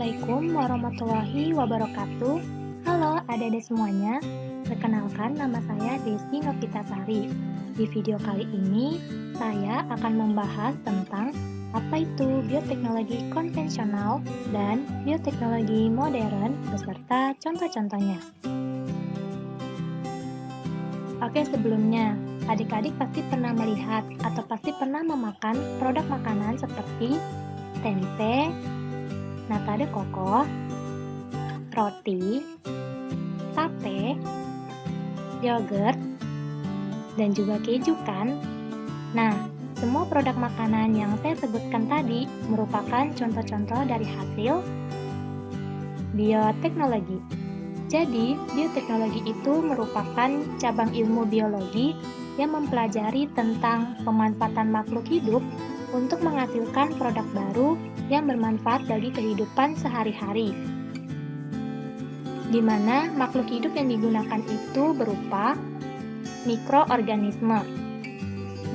Assalamualaikum warahmatullahi wabarakatuh. Halo adik-adik semuanya, perkenalkan nama saya Desi Novitasari. Di video kali ini, saya akan membahas tentang apa itu bioteknologi konvensional dan bioteknologi modern beserta contoh-contohnya. Oke, sebelumnya, adik-adik pasti pernah melihat atau pasti pernah memakan produk makanan seperti tempe, nata de coco, roti, tape, yogurt, dan juga keju kan? Nah, semua produk makanan yang saya sebutkan tadi merupakan contoh-contoh dari hasil bioteknologi. Jadi, bioteknologi itu merupakan cabang ilmu biologi yang mempelajari tentang pemanfaatan makhluk hidup untuk menghasilkan produk baru yang bermanfaat bagi kehidupan sehari-hari. Di mana makhluk hidup yang digunakan itu berupa mikroorganisme.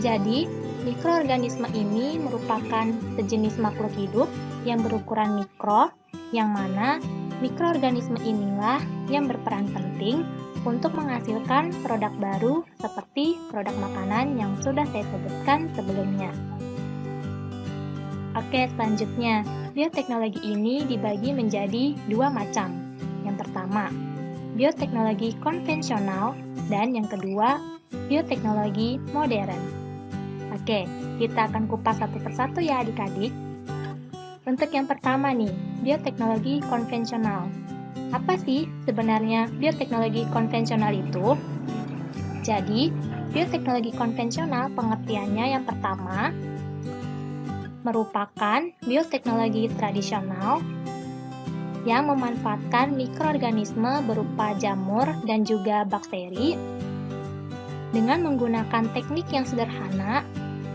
Jadi, mikroorganisme ini merupakan sejenis makhluk hidup yang berukuran mikro, yang mana mikroorganisme inilah yang berperan penting untuk menghasilkan produk baru seperti produk makanan yang sudah saya sebutkan sebelumnya. Oke, selanjutnya, bioteknologi ini dibagi menjadi dua macam. Yang pertama, bioteknologi konvensional, dan yang kedua, bioteknologi modern. Oke, kita akan kupas satu persatu ya adik-adik. Untuk yang pertama nih, bioteknologi konvensional. Apa sih sebenarnya bioteknologi konvensional itu? Jadi, bioteknologi konvensional pengertiannya yang pertama, merupakan bioteknologi tradisional yang memanfaatkan mikroorganisme berupa jamur dan juga bakteri dengan menggunakan teknik yang sederhana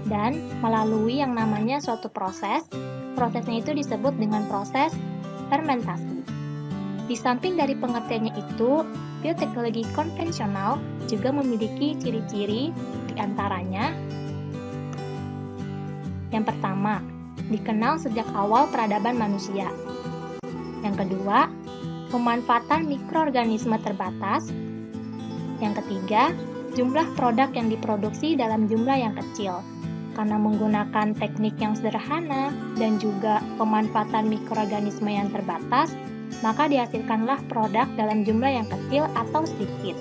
dan melalui yang namanya suatu proses. Prosesnya itu disebut dengan proses fermentasi. Di samping dari pengertiannya itu, bioteknologi konvensional juga memiliki ciri-ciri diantaranya. Yang pertama, dikenal sejak awal peradaban manusia. Yang kedua, pemanfaatan mikroorganisme terbatas. Yang ketiga, jumlah produk yang diproduksi dalam jumlah yang kecil. Karena menggunakan teknik yang sederhana dan juga pemanfaatan mikroorganisme yang terbatas, maka dihasilkanlah produk dalam jumlah yang kecil atau sedikit.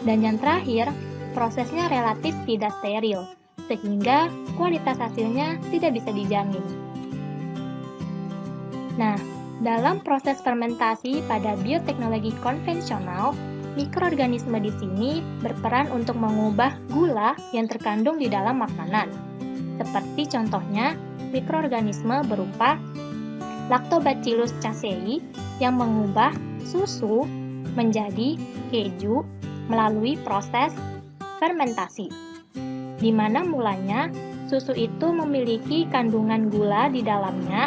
Dan yang terakhir, prosesnya relatif tidak steril, sehingga kualitas hasilnya tidak bisa dijamin. Nah, dalam proses fermentasi pada bioteknologi konvensional, mikroorganisme di sini berperan untuk mengubah gula yang terkandung di dalam makanan. Seperti contohnya, mikroorganisme berupa Lactobacillus casei yang mengubah susu menjadi keju melalui proses fermentasi. Di mana mulanya susu itu memiliki kandungan gula di dalamnya,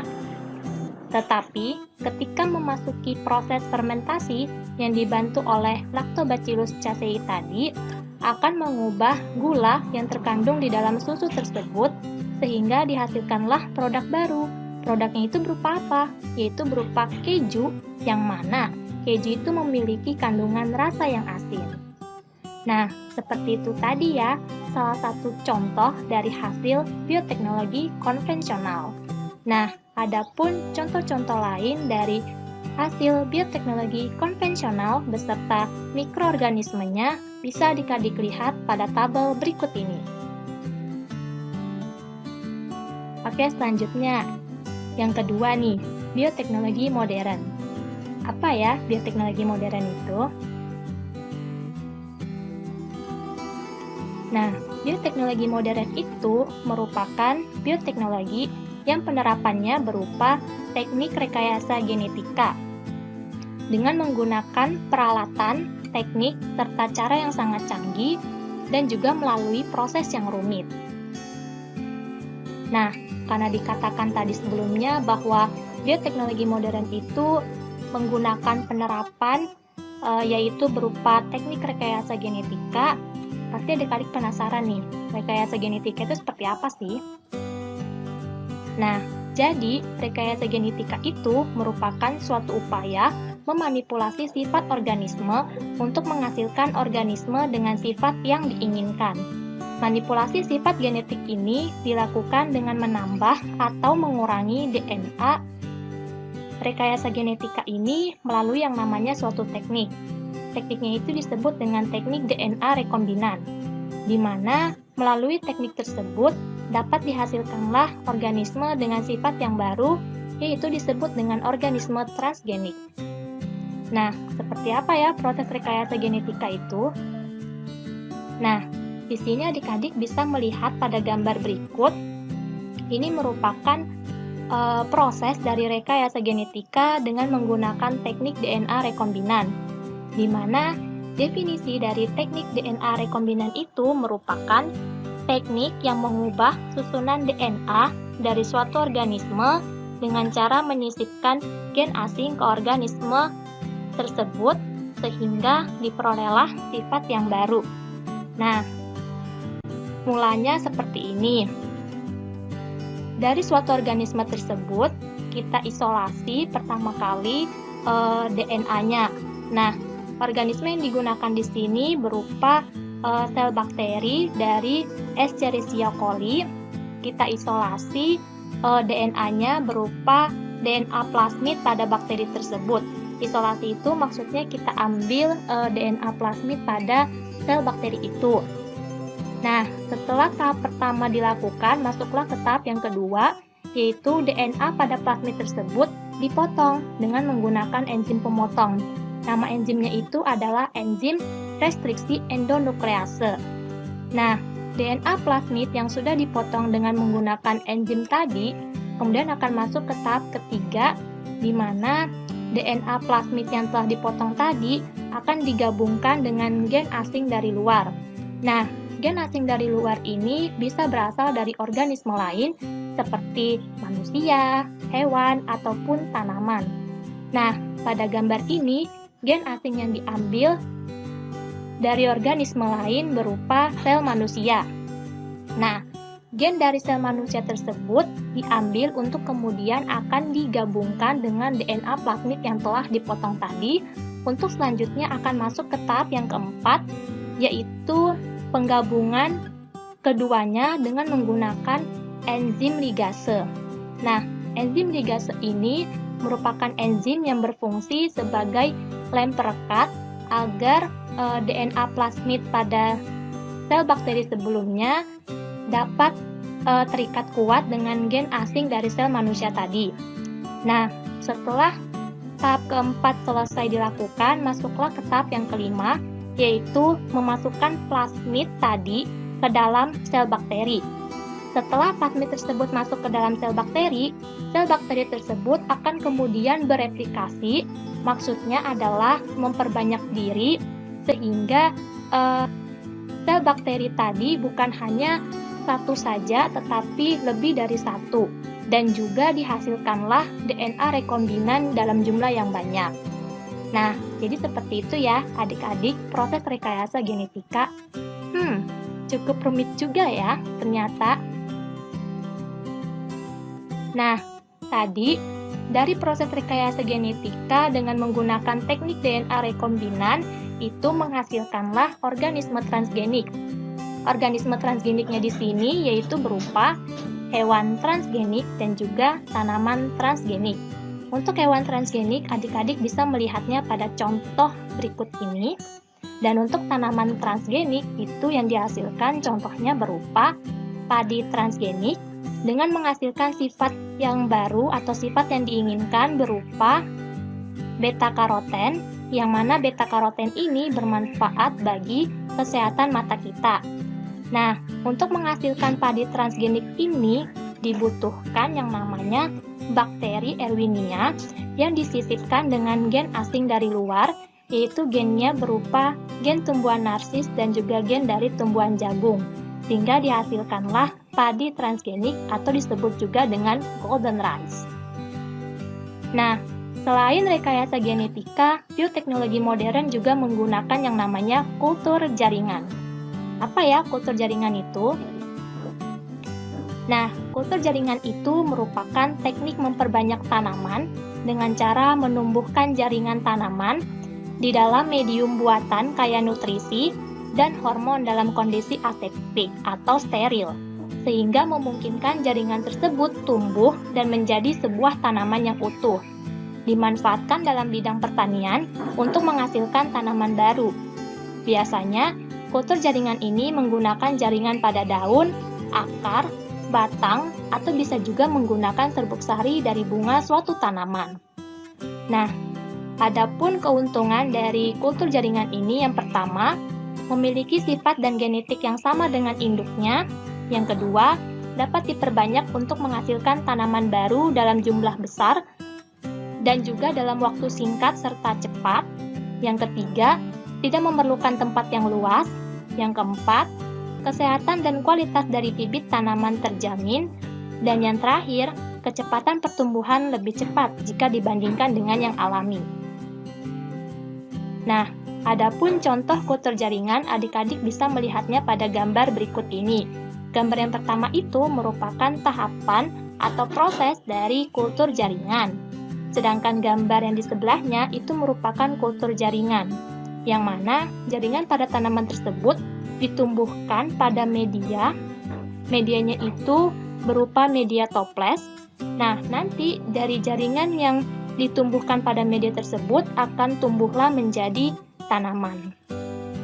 tetapi ketika memasuki proses fermentasi yang dibantu oleh Lactobacillus casei tadi, akan mengubah gula yang terkandung di dalam susu tersebut, sehingga dihasilkanlah produk baru. Produknya itu berupa apa? Yaitu berupa keju, yang mana keju itu memiliki kandungan rasa yang asin. Nah, seperti itu tadi ya, salah satu contoh dari hasil bioteknologi konvensional. Nah, adapun contoh-contoh lain dari hasil bioteknologi konvensional beserta mikroorganismenya bisa adik-adik lihat pada tabel berikut ini. Oke, selanjutnya, yang kedua nih, bioteknologi modern. Apa ya bioteknologi modern itu? Nah, bioteknologi modern itu merupakan bioteknologi yang penerapannya berupa teknik rekayasa genetika dengan menggunakan peralatan, teknik, serta cara yang sangat canggih dan juga melalui proses yang rumit. Nah, karena dikatakan tadi sebelumnya bahwa bioteknologi modern itu menggunakan penerapan yaitu berupa teknik rekayasa genetika, pasti adik-adik penasaran nih, rekayasa genetika itu seperti apa sih? Nah, Jadi, rekayasa genetika itu merupakan suatu upaya memanipulasi sifat organisme untuk menghasilkan organisme dengan sifat yang diinginkan. Manipulasi sifat genetik ini dilakukan dengan menambah atau mengurangi DNA. Rekayasa genetika ini melalui yang namanya suatu teknik. Tekniknya itu disebut dengan teknik DNA rekombinan, di mana melalui teknik tersebut dapat dihasilkanlah organisme dengan sifat yang baru, yaitu disebut dengan organisme transgenik. Nah, seperti apa ya proses rekayasa genetika itu? Nah, di sini adik-adik bisa melihat pada gambar berikut. Ini merupakan proses dari rekayasa genetika dengan menggunakan teknik DNA rekombinan, di mana definisi dari teknik DNA rekombinan itu merupakan teknik yang mengubah susunan DNA dari suatu organisme dengan cara menyisipkan gen asing ke organisme tersebut sehingga diperolehlah sifat yang baru. Nah, mulanya seperti ini. Dari suatu organisme tersebut, kita isolasi pertama kali DNA-nya. Nah, organisme yang digunakan di sini berupa sel bakteri dari Escherichia coli. Kita isolasi DNA-nya berupa DNA plasmid pada bakteri tersebut. Isolasi itu maksudnya kita ambil DNA plasmid pada sel bakteri itu. Nah, setelah tahap pertama dilakukan, masuklah ke tahap yang kedua, yaitu DNA pada plasmid tersebut dipotong dengan menggunakan enzim pemotong. Nama enzimnya itu adalah enzim restriksi endonuklease. Nah, DNA plasmid yang sudah dipotong dengan menggunakan enzim tadi, kemudian akan masuk ke tahap ketiga, di mana DNA plasmid yang telah dipotong tadi akan digabungkan dengan gen asing dari luar. Nah, gen asing dari luar ini bisa berasal dari organisme lain seperti manusia, hewan, ataupun tanaman. Nah, pada gambar ini, gen asing yang diambil dari organisme lain berupa sel manusia. Nah, gen dari sel manusia tersebut diambil untuk kemudian akan digabungkan dengan DNA plasmid yang telah dipotong tadi, untuk selanjutnya akan masuk ke tahap yang keempat, yaitu penggabungan keduanya dengan menggunakan enzim ligase. Nah, enzim ligase ini merupakan enzim yang berfungsi sebagai lem perekat agar DNA plasmid pada sel bakteri sebelumnya dapat terikat kuat dengan gen asing dari sel manusia tadi. Nah, setelah tahap keempat selesai dilakukan, masuklah ke tahap yang kelima, yaitu memasukkan plasmid tadi ke dalam sel bakteri. Setelah plasmid tersebut masuk ke dalam sel bakteri tersebut akan kemudian bereplikasi, maksudnya adalah memperbanyak diri, sehingga sel bakteri tadi bukan hanya satu saja, tetapi lebih dari satu, dan juga dihasilkanlah DNA rekombinan dalam jumlah yang banyak. Nah, jadi seperti itu ya adik-adik proses rekayasa genetika. Cukup rumit juga ya ternyata. Nah, tadi dari proses rekayasa genetika dengan menggunakan teknik DNA rekombinan itu menghasilkanlah organisme transgenik. Organisme transgeniknya di sini yaitu berupa hewan transgenik dan juga tanaman transgenik. Untuk hewan transgenik, adik-adik bisa melihatnya pada contoh berikut ini. Dan untuk tanaman transgenik, itu yang dihasilkan contohnya berupa padi transgenik dengan menghasilkan sifat yang baru atau sifat yang diinginkan berupa beta-karoten, yang mana beta-karoten ini bermanfaat bagi kesehatan mata kita. Nah, untuk menghasilkan padi transgenik ini dibutuhkan yang namanya bakteri Erwinia yang disisipkan dengan gen asing dari luar, yaitu gennya berupa gen tumbuhan narsis dan juga gen dari tumbuhan jagung, sehingga dihasilkanlah padi transgenik atau disebut juga dengan golden rice. Nah, selain rekayasa genetika, bioteknologi modern juga menggunakan yang namanya kultur jaringan. Apa ya kultur jaringan itu? Nah, kultur jaringan itu merupakan teknik memperbanyak tanaman dengan cara menumbuhkan jaringan tanaman di dalam medium buatan kaya nutrisi dan hormon dalam kondisi aseptik atau steril, sehingga memungkinkan jaringan tersebut tumbuh dan menjadi sebuah tanaman yang utuh. Dimanfaatkan dalam bidang pertanian untuk menghasilkan tanaman baru. Biasanya, kultur jaringan ini menggunakan jaringan pada daun, akar, batang, atau bisa juga menggunakan serbuk sari dari bunga suatu tanaman. Nah, adapun keuntungan dari kultur jaringan ini yang pertama, memiliki sifat dan genetik yang sama dengan induknya. Yang kedua, dapat diperbanyak untuk menghasilkan tanaman baru dalam jumlah besar dan juga dalam waktu singkat serta cepat. Yang ketiga, tidak memerlukan tempat yang luas. Yang keempat, kesehatan dan kualitas dari bibit tanaman terjamin. Dan yang terakhir, kecepatan pertumbuhan lebih cepat jika dibandingkan dengan yang alami. Nah, adapun contoh kultur jaringan, adik-adik bisa melihatnya pada gambar berikut ini. Gambar yang pertama itu merupakan tahapan atau proses dari kultur jaringan. Sedangkan gambar yang di sebelahnya itu merupakan kultur jaringan, yang mana jaringan pada tanaman tersebut ditumbuhkan pada media. Medianya itu berupa media toples. Nah, nanti dari jaringan yang ditumbuhkan pada media tersebut akan tumbuhlah menjadi tanaman.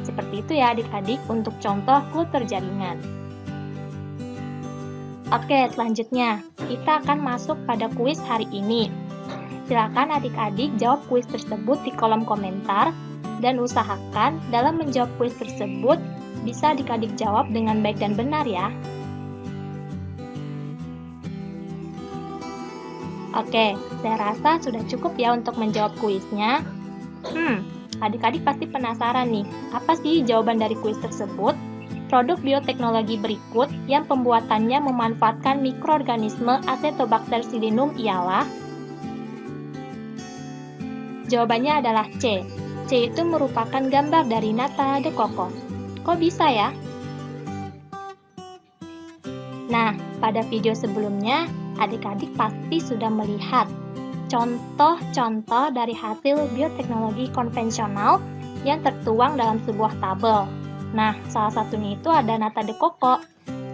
Seperti itu ya adik-adik untuk contoh kultur jaringan. Oke, selanjutnya kita akan masuk pada kuis hari ini. Silakan adik-adik jawab kuis tersebut di kolom komentar dan usahakan dalam menjawab kuis tersebut bisa adik-adik jawab dengan baik dan benar ya. Oke, saya rasa sudah cukup ya untuk menjawab kuisnya. Adik-adik pasti penasaran nih, apa sih jawaban dari kuis tersebut? Produk bioteknologi berikut yang pembuatannya memanfaatkan mikroorganisme Acetobacter-Sillinum ialah? Jawabannya adalah C. C itu merupakan gambar dari nata de coco. Kok bisa ya? Nah, pada video sebelumnya, adik-adik pasti sudah melihat contoh-contoh dari hasil bioteknologi konvensional yang tertuang dalam sebuah tabel. Nah, salah satunya itu ada nata de coco.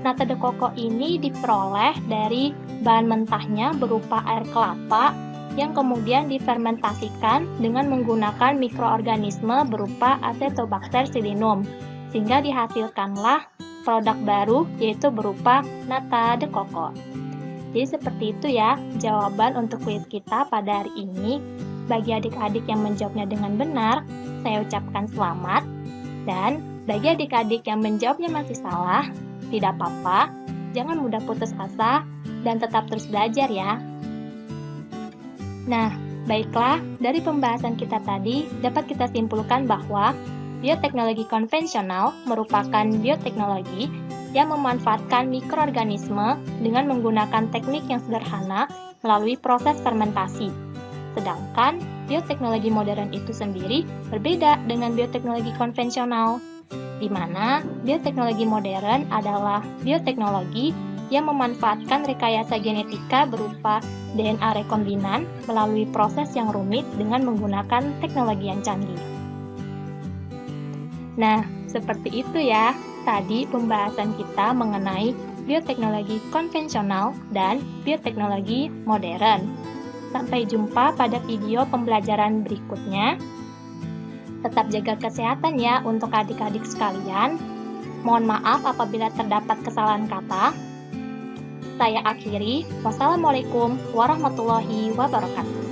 Nata de coco ini diperoleh dari bahan mentahnya berupa air kelapa yang kemudian difermentasikan dengan menggunakan mikroorganisme berupa Acetobacter-Sillinum, sehingga dihasilkanlah produk baru yaitu berupa nata de coco. Jadi seperti itu ya jawaban untuk kuis kita pada hari ini. Bagi adik-adik yang menjawabnya dengan benar, saya ucapkan selamat. Dan bagi adik-adik yang menjawabnya masih salah, tidak apa-apa, jangan mudah putus asa dan tetap terus belajar ya. Nah, baiklah, dari pembahasan kita tadi dapat kita simpulkan bahwa bioteknologi konvensional merupakan bioteknologi yang memanfaatkan mikroorganisme dengan menggunakan teknik yang sederhana melalui proses fermentasi. Sedangkan bioteknologi modern itu sendiri berbeda dengan bioteknologi konvensional, di mana bioteknologi modern adalah bioteknologi yang memanfaatkan rekayasa genetika berupa DNA rekombinan melalui proses yang rumit dengan menggunakan teknologi yang canggih. Nah, seperti itu ya tadi pembahasan kita mengenai bioteknologi konvensional dan bioteknologi modern. Sampai jumpa pada video pembelajaran berikutnya. Tetap jaga kesehatan ya untuk adik-adik sekalian. Mohon maaf apabila terdapat kesalahan kata. Saya akhiri. Wassalamualaikum warahmatullahi wabarakatuh.